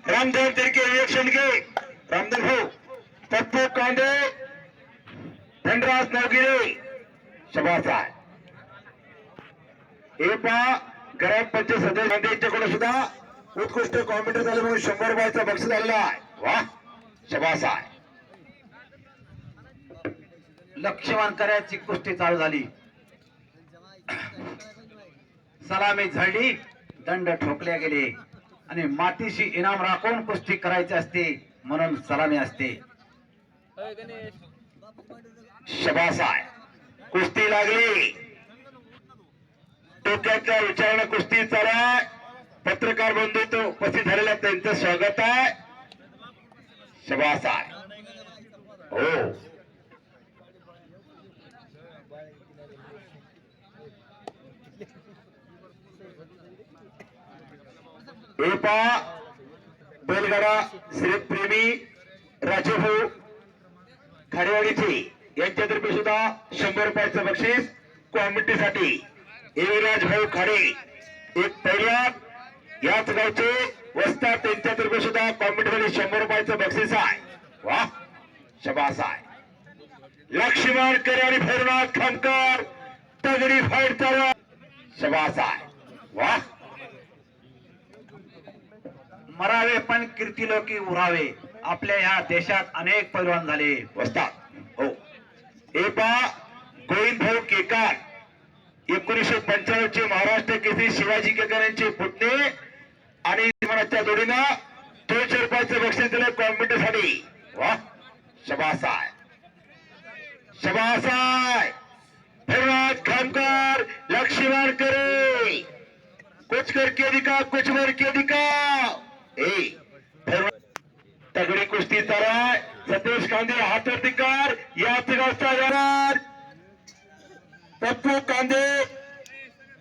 Ramdev तिरके reaction घे रामदेव भाऊ पप्पू कांदे धनराज नवगिरे शबास आहे हे पहा ग्रामपंचायत सदस्यांच्याकडे सुद्धा उत्कृष्ट कॉमेंटर झाले म्हणून 100 रुपयाचा बक्षीस आलेला आहे. वाह शबास आहे. लक्ष्मण करायची कुस्ती चालू झाली. सलामी झळली, दंड ठोकले गेले आणि मातीशी इनाम राखून कुस्ती करायची असते म्हणून सलामी असते. शबास आहे. कुस्ती लागली. डोक्यातल्या विचाराने कुस्ती चालू आहे. पत्रकार बंधू तो उपस्थित झालेल्या त्यांचं स्वागत आहे. शबास आहे. हो हे पहा बैलगाडा श्रीप्रेमी राजेभाऊ खारेवाडीचे यांच्यातर्फे सुद्धा 100 रुपयाचं बक्षीस कॉमेंट्रीसाठी एविराज भाऊ खाडे एक पहिल्या याच गावचे वस्ताद त्यांच्यातर्फे सुद्धा कॉमेंट्रीसाठी 100 रुपयाचं बक्षीस आहे. वाह शबास आहे. लक्ष्मण करे आणि भैरवनाथ खामकर तगडी फाईट चालू. शबास आहे. वाह मरावे पण कीर्तिलोकी उरावे. आपल्या या देशात अनेक पैलवान झाले. वस्ताद हो हे पहा गोविंद भाऊ केकार 1995 चे महाराष्ट्र केसरी शिवाजी केकर यांचे पुतणे आणि मनाच्या जोडीनं 200 रुपयाचं बक्षीस दिलं कॉम्पिटिशनसाठी. वाह शबास आहे. शबास आहे. भैरवनाथ खामकर लक्ष्मण करे कुछ करके दिखा कुछ भर के दिखा. तगडी कुस्ती चालू आहे. सतीश कांदे हातवरती कार याच गावचा जाणार पप्पू कांदे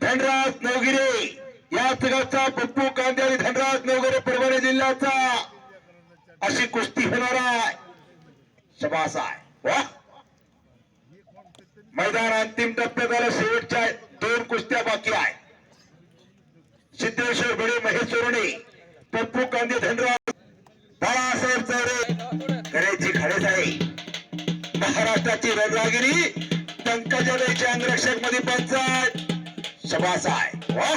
धनराज नवगिरे याच गावचा पप्पू कांदे आणि धनराज नवगिरे परभणी जिल्ह्याचा अशी कुस्ती होणार आहे. शबास आहे. वाह मैदान अंतिम टप्प्यात आलं. शेवटच्या 2 कुस्त्या बाकी आहे. सिद्धेश्वर बडे महेश सोरणे पप्पू कांदे धनराज बाळासाहेब चौरे करायची खाडेच आहे. महाराष्ट्राची रणरागिरी पंकजाचे अंगरक्षक मध्ये पंचायत. शबास आहे. वाह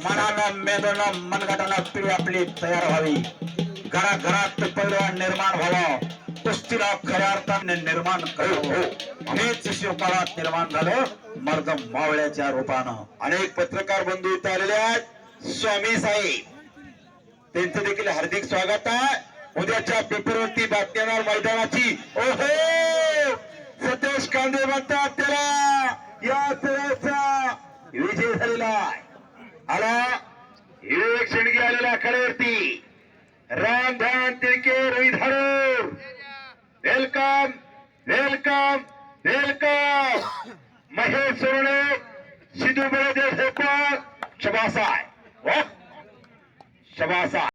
मनानं मेदनं मनगटानं पिढी आपली तयार व्हावी. घराघरात पैलवान निर्माण व्हावं. कुस्तीला खऱ्या अर्थाने निर्माण करू. हेच शिवकाळात निर्माण झालं मर्द मावळ्याच्या रूपानं. अनेक पत्रकार बंधू इथं आलेले आहेत. स्वामी साहेब त्यांचं देखील हार्दिक स्वागत आहे. उद्याच्या पेपरवरती बातमी येणार मैदानाची. ओहो सतीश कांदे म्हणतात त्याला या खेळाचा विजय झालेला आहे. आला एक शेंडगी आलेला कडेवरती Ramdhan Tirke Rohit Harur welcome welcome welcome. Mahesh Sorne Siddhu Baldev Hekwar शबास आहे. वाह शबास आहे.